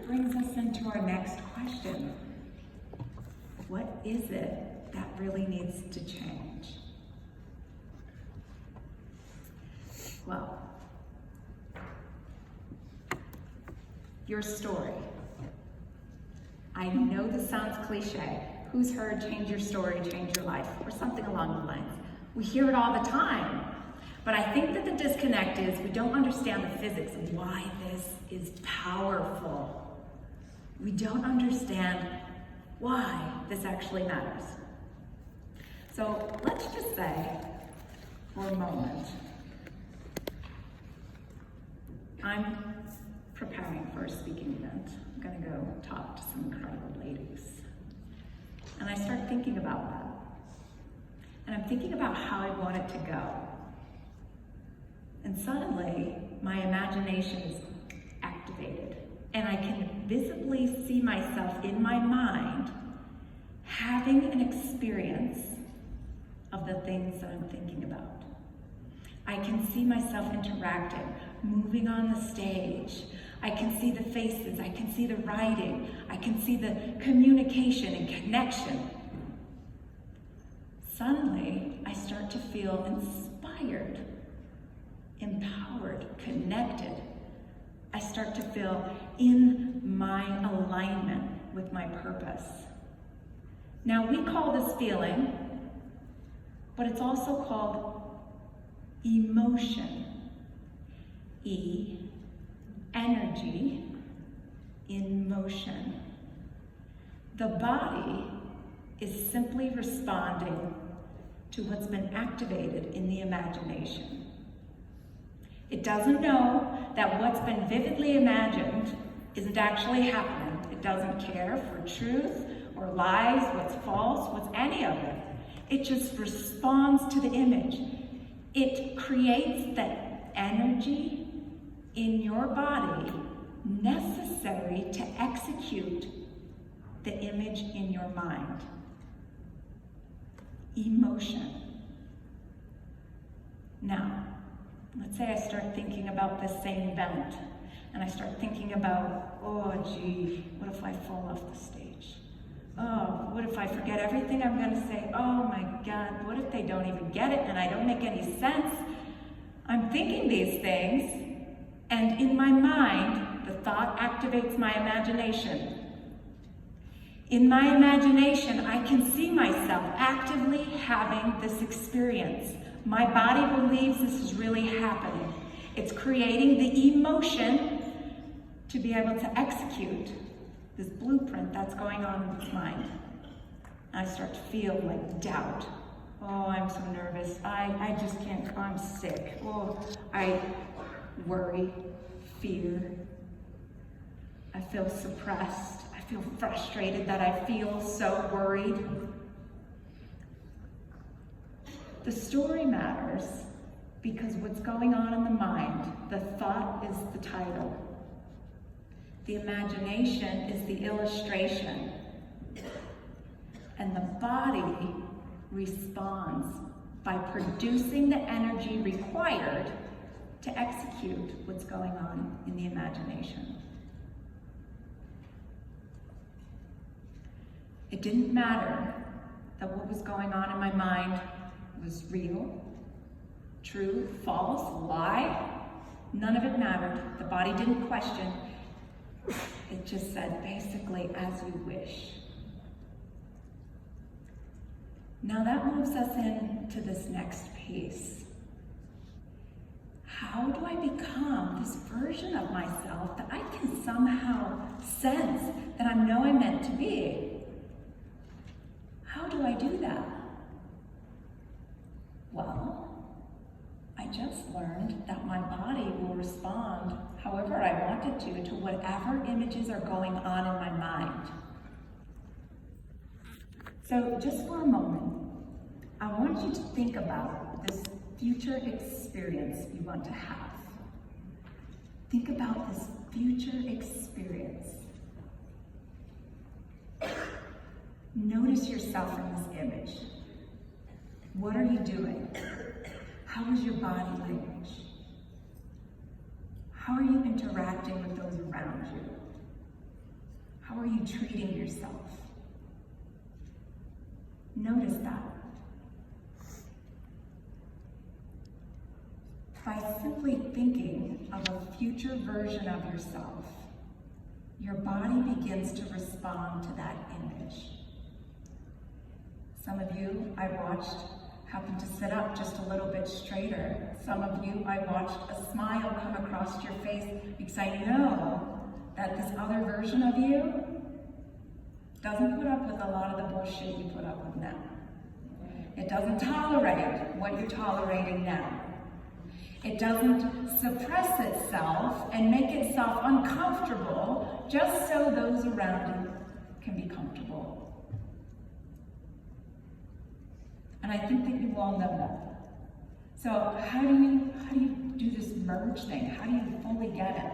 brings us into our next question. What is it that really needs to change? Well, your story. I know this sounds cliche. Who's heard change your story, change your life, or something along the lines? We hear it all the time. But I think that the disconnect is we don't understand the physics of why this is powerful. We don't understand why this actually matters. So let's just say, for a moment, I'm preparing for a speaking event. I'm gonna go talk to some incredible ladies. And I start thinking about that. And I'm thinking about how I want it to go. And suddenly, my imagination is activated. And I can visibly see myself in my mind having an experience of the things that I'm thinking about. I can see myself interacting, moving on the stage. I can see the faces, I can see the writing, I can see the communication and connection. Suddenly, I start to feel inspired, empowered, connected. I start to feel in my alignment with my purpose. Now, we call this feeling, but it's also called emotion. E, energy, in motion. The body is simply responding to what's been activated in the imagination. It doesn't know that what's been vividly imagined isn't actually happening. It doesn't care for truth or lies, what's false, what's any of it. It just responds to the image. It creates that energy in your body necessary to execute the image in your mind. Emotion. Now, let's say I start thinking about this same event, and I start thinking about, oh gee, what if I fall off the stage? Oh, what if I forget everything I'm gonna say? Oh my God, what if they don't even get it and I don't make any sense? I'm thinking these things, and in my mind, the thought activates my imagination. In my imagination, I can see myself actively having this experience. My body believes this is really happening. It's creating the emotion to be able to execute this blueprint that's going on in its mind. I start to feel like doubt. Oh, I'm so nervous. I just can't, I'm sick. Oh, I worry, fear. I feel suppressed. I feel frustrated that I feel so worried. The story matters because what's going on in the mind, the thought is the title. The imagination is the illustration. And the body responds by producing the energy required to execute what's going on in the imagination. It didn't matter that what was going on in my mind was real, true, false, lie. None of it mattered. The body didn't question. It just said basically, as you wish. Now that moves us into this next piece. How do I become this version of myself that I can somehow sense that I know I'm meant to be? How do I do that? Well, I just learned that my body will respond however I want it to whatever images are going on in my mind. So just for a moment, I want you to think about this future experience you want to have. Think about this future experience. Notice yourself in this image. What are you doing? How is your body language? How are you interacting with those around you? How are you treating yourself? Notice that. By simply thinking of a future version of yourself, your body begins to respond to that image. Some of you I watched happen to sit up just a little bit straighter. Some of you I watched a smile come across your face because I know that this other version of you doesn't put up with a lot of the bullshit you put up with now. It doesn't tolerate what you're tolerating now. It doesn't suppress itself and make itself uncomfortable just so those around it can be comfortable. And I think that you all know that. So how do you do this merge thing? How do you fully get it?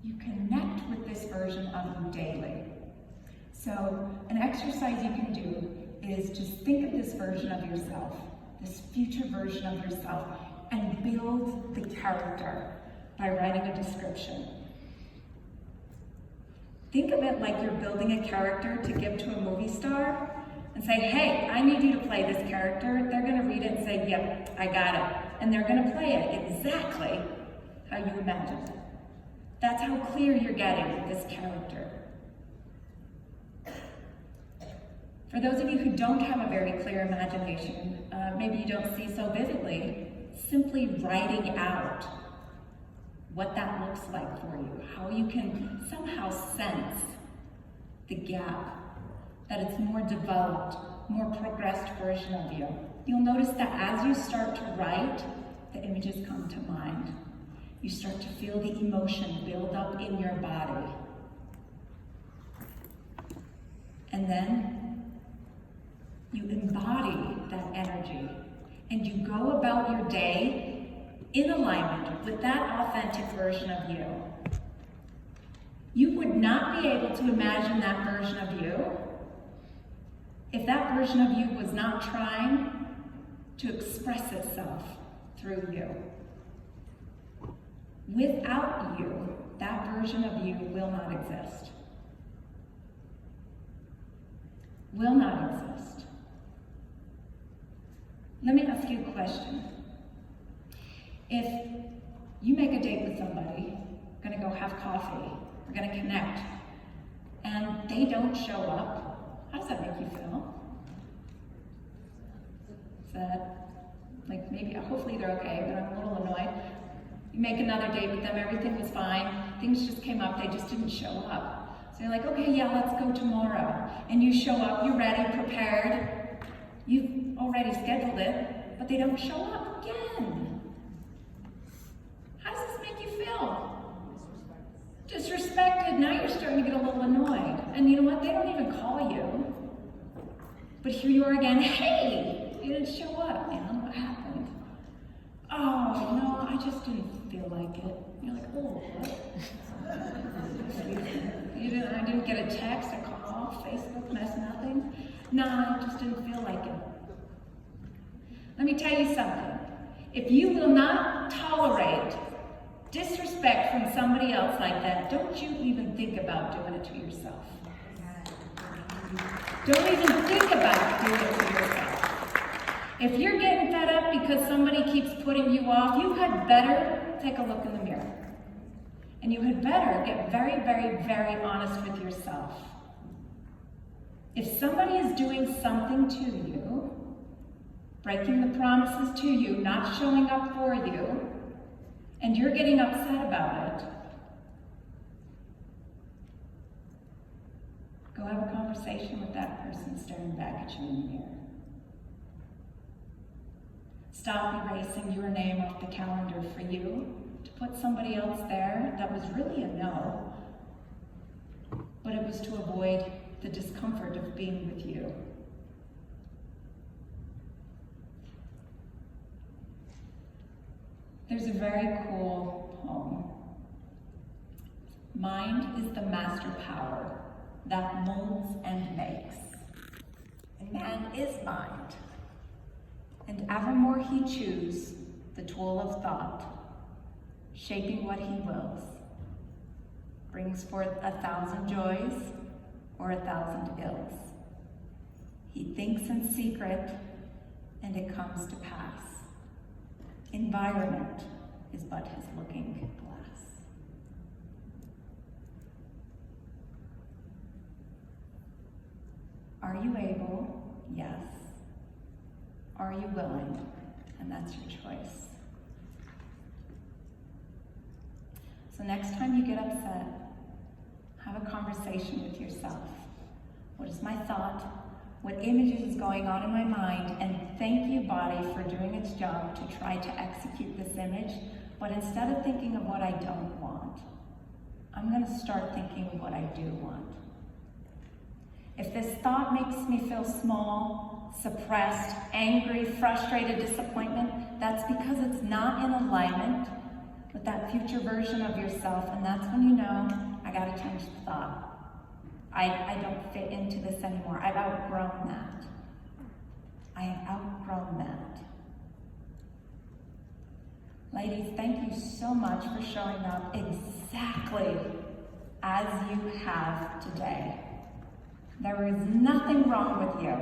You connect with this version of you daily. So an exercise you can do is just think of this version of yourself, this future version of yourself, and build the character by writing a description. Think of it like you're building a character to give to a movie star and say, hey, I need you to play this character. They're gonna read it and say, yep, I got it. And they're gonna play it exactly how you imagined it. That's how clear you're getting with this character. For those of you who don't have a very clear imagination, maybe you don't see so vividly, simply writing out what that looks like for you, how you can somehow sense the gap, that it's more developed, more progressed version of you. You'll notice that as you start to write, the images come to mind. You start to feel the emotion build up in your body. And then you embody that energy and you go about your day in alignment with that authentic version of you. You would not be able to imagine that version of you if that version of you was not trying to express itself through you. Without you, that version of you will not exist. Will not exist. Let me ask you a question. If you make a date with somebody, we're gonna go have coffee, we're gonna connect, and they don't show up, how does that make you feel? Is that, like, maybe, hopefully they're okay, but I'm a little annoyed. You make another date with them, everything was fine, things just came up, they just didn't show up. So you're like, okay, yeah, let's go tomorrow. And you show up, you're ready, prepared, you've already scheduled it, but they don't show up again. How does this make you feel? Disrespected. Now you're starting to get a little annoyed. And you know what? They don't even call you. But here you are again. Hey, you didn't show up. You know, what happened? Oh, you know, I just didn't feel like it. You're like, oh, what? I didn't get a text, a call, Facebook, nothing. No, I just didn't feel like it. Let me tell you something. If you will not tolerate disrespect from somebody else like that, don't you even think about doing it to yourself. Don't even think about doing it to yourself. If you're getting fed up because somebody keeps putting you off, you had better take a look in the mirror. And you had better get very, very, very honest with yourself. If somebody is doing something to you, breaking the promises to you, not showing up for you, and you're getting upset about it, go have a conversation with that person staring back at you in the mirror. Stop erasing your name off the calendar for you to put somebody else there that was really a no, but it was to avoid the discomfort of being with you. There's a very cool poem. Mind is the master power that molds and makes. And man is mind, and evermore he choose the tool of thought, shaping what he wills, brings forth 1,000 joys or 1,000 ills. He thinks in secret, and it comes to pass. Environment is but his looking glass. Are you able? Yes. Are you willing? And that's your choice. So next time you get upset, have a conversation with yourself. What is my thought? What images is going on in my mind? And thank you, body, for doing its job to try to execute this image. But instead of thinking of what I don't want, I'm going to start thinking of what I do want. If this thought makes me feel small, suppressed, angry, frustrated, disappointment, that's because it's not in alignment with that future version of yourself, and that's when you know, I gotta change the thought. I don't fit into this anymore. I've outgrown that. I have outgrown that. Ladies, thank you so much for showing up exactly as you have today. There is nothing wrong with you.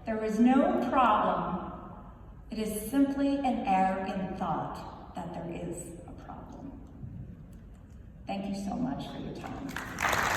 There is no problem. It is simply an error in thought that there is a problem. Thank you so much for your time.